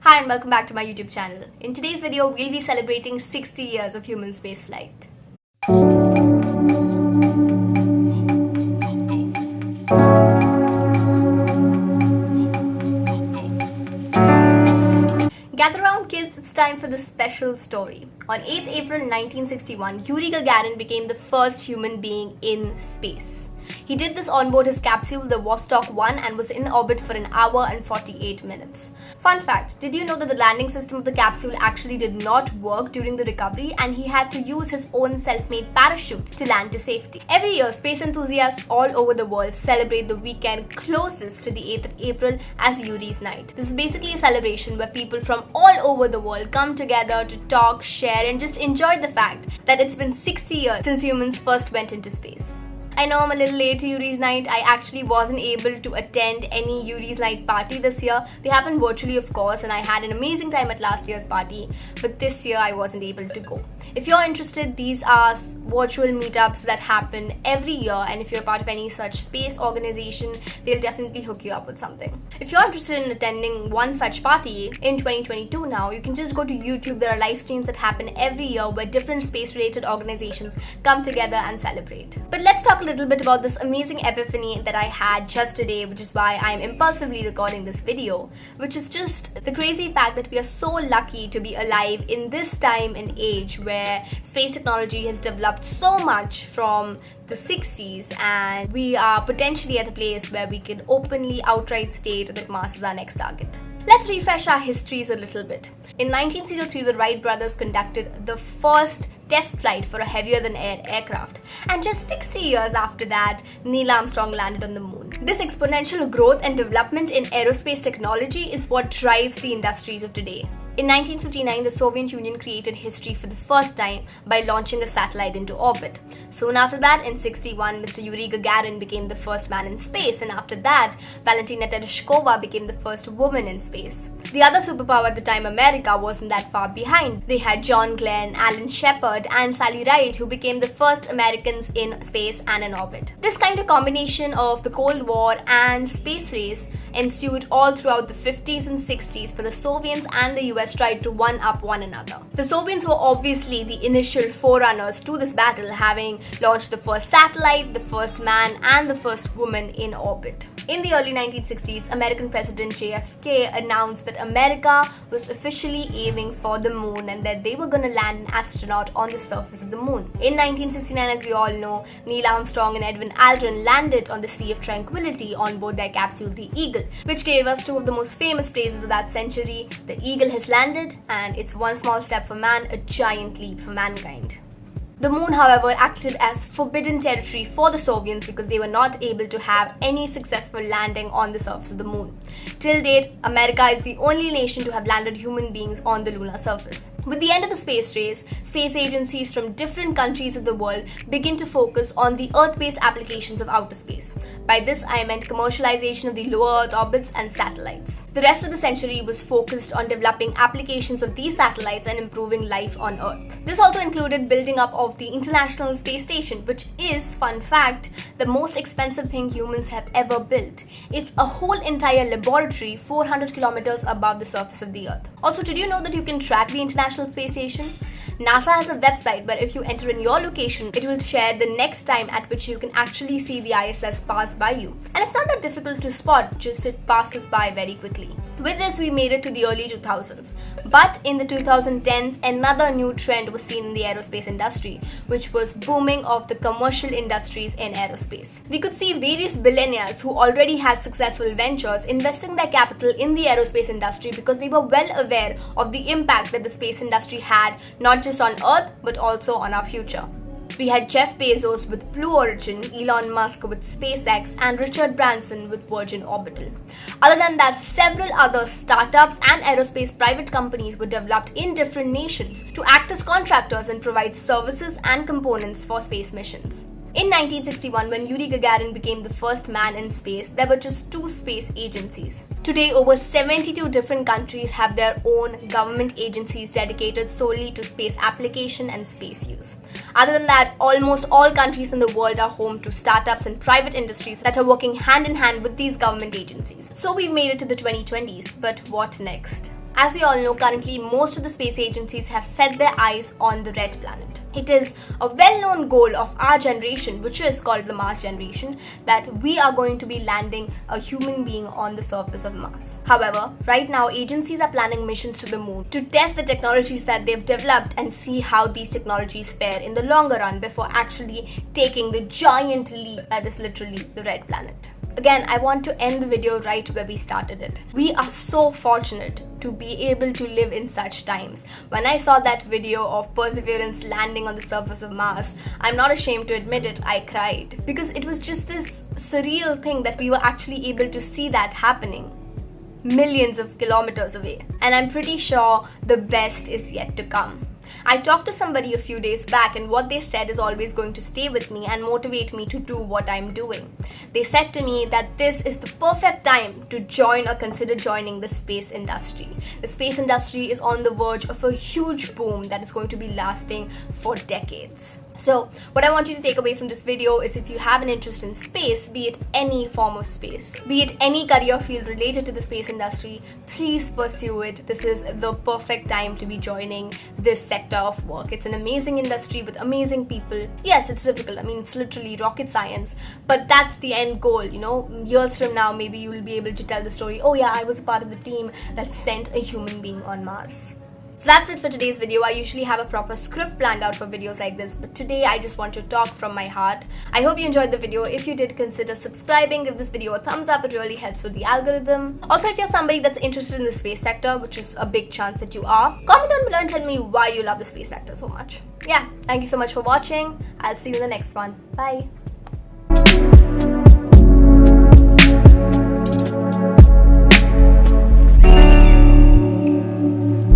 Hi and welcome back to my YouTube channel. In today's video, we'll be celebrating 60 years of human spaceflight. Gather around kids, it's time for this special story. On 8th April 1961, Yuri Gagarin became the first human being in space. He did this on board his capsule, the Vostok 1, and was in orbit for an hour and 48 minutes. Fun fact, did you know that the landing system of the capsule actually did not work during the recovery and he had to use his own self-made parachute to land to safety? Every year, space enthusiasts all over the world celebrate the weekend closest to the 8th of April as Yuris Night. This is basically a celebration where people from all over the world come together to talk, share, and just enjoy the fact that it's been 60 years since humans first went into space. I know I'm a little late to Yuri's Night. I actually wasn't able to attend any Yuri's Night party this year. They happened virtually, of course, and I had an amazing time at last year's party, but this year I wasn't able to go. If you're interested, these are virtual meetups that happen every year, and if you're part of any such space organization, they'll definitely hook you up with something. If you're interested in attending one such party in 2022 now, you can just go to YouTube. There are live streams that happen every year where different space-related organizations come together and celebrate. But let's talk a little bit about this amazing epiphany that I had just today, which is why I'm impulsively recording this video, which is just the crazy fact that we are so lucky to be alive in this time and age where space technology has developed so much from the 60s, and we are potentially at a place where we can openly outright state that Mars is our next target. Let's refresh our histories a little bit. In 1903, the Wright brothers conducted the first test flight for a heavier-than-air aircraft, and just 60 years after that, Neil Armstrong landed on the moon. This exponential growth and development in aerospace technology is what drives the industries of today. In 1959, the Soviet Union created history for the first time by launching a satellite into orbit. Soon after that, in 1961, Mr. Yuri Gagarin became the first man in space, and after that, Valentina Tereshkova became the first woman in space. The other superpower at the time, America, wasn't that far behind. They had John Glenn, Alan Shepard, and Sally Wright, who became the first Americans in space and in orbit. This kind of combination of the Cold War and space race ensued all throughout the 50s and 60s, for the Soviets and the US tried to one-up one another. The Soviets were obviously the initial forerunners to this battle, having launched the first satellite, the first man, and the first woman in orbit. In the early 1960s, American President JFK announced that America was officially aiming for the moon and that they were going to land an astronaut on the surface of the moon. In 1969, as we all know, Neil Armstrong and Edwin Aldrin landed on the Sea of Tranquility on board their capsule, the Eagle, which gave us two of the most famous phrases of that century: the Eagle has landed, and it's one small step for man, a giant leap for mankind. The moon, however, acted as forbidden territory for the Soviets because they were not able to have any successful landing on the surface of the moon. Till date, America is the only nation to have landed human beings on the lunar surface. With the end of the space race, space agencies from different countries of the world begin to focus on the Earth-based applications of outer space. By this, I meant commercialization of the lower Earth orbits and satellites. The rest of the century was focused on developing applications of these satellites and improving life on Earth. This also included building up of the International Space Station, which is, fun fact, the most expensive thing humans have ever built. It's a whole entire laboratory 400 kilometers above the surface of the Earth. Also, did you know that you can track the International Space Station? NASA has a website where if you enter in your location, it will share the next time at which you can actually see the ISS pass by you. And it's not that difficult to spot, just it passes by very quickly. With this, we made it to the early 2000s. But in the 2010s, another new trend was seen in the aerospace industry, which was booming of the commercial industries in aerospace. We could see various billionaires who already had successful ventures investing their capital in the aerospace industry because they were well aware of the impact that the space industry had, not just on Earth, but also on our future. We had Jeff Bezos with Blue Origin, Elon Musk with SpaceX, and Richard Branson with Virgin Orbital. Other than that, several other startups and aerospace private companies were developed in different nations to act as contractors and provide services and components for space missions. In 1961, when Yuri Gagarin became the first man in space, there were just two space agencies. Today, over 72 different countries have their own government agencies dedicated solely to space application and space use. Other than that, almost all countries in the world are home to startups and private industries that are working hand in hand with these government agencies. So we've made it to the 2020s, but what next? As we all know, currently most of the space agencies have set their eyes on the red planet. It is a well-known goal of our generation, which is called the Mars generation, that we are going to be landing a human being on the surface of Mars. However, right now agencies are planning missions to the moon to test the technologies that they've developed and see how these technologies fare in the longer run before actually taking the giant leap that is literally the red planet. Again, I want to end the video right where we started it. We are so fortunate to be able to live in such times. When I saw that video of Perseverance landing on the surface of Mars, I'm not ashamed to admit it, I cried. Because it was just this surreal thing that we were actually able to see that happening millions of kilometers away. And I'm pretty sure the best is yet to come. I talked to somebody a few days back, and what they said is always going to stay with me and motivate me to do what I'm doing. They said to me that this is the perfect time to join or consider joining the space industry. The space industry is on the verge of a huge boom that is going to be lasting for decades. So what I want you to take away from this video is, if you have an interest in space, be it any form of space, be it any career field related to the space industry, please pursue it. This is the perfect time to be joining this sector of work. It's an amazing industry with amazing people. Yes, it's difficult. I mean, it's literally rocket science, but that's the end goal. You know, years from now, maybe you will be able to tell the story, oh yeah, I was a part of the team that sent a human being on Mars. So that's it for today's video. I usually have a proper script planned out for videos like this, but today I just want to talk from my heart. I hope you enjoyed the video. If you did, consider subscribing, give this video a thumbs up, it really helps with the algorithm. Also, if you're somebody that's interested in the space sector, which is a big chance that you are, comment down below and tell me why you love the space sector so much. Yeah, thank you so much for watching. I'll see you in the next one. Bye.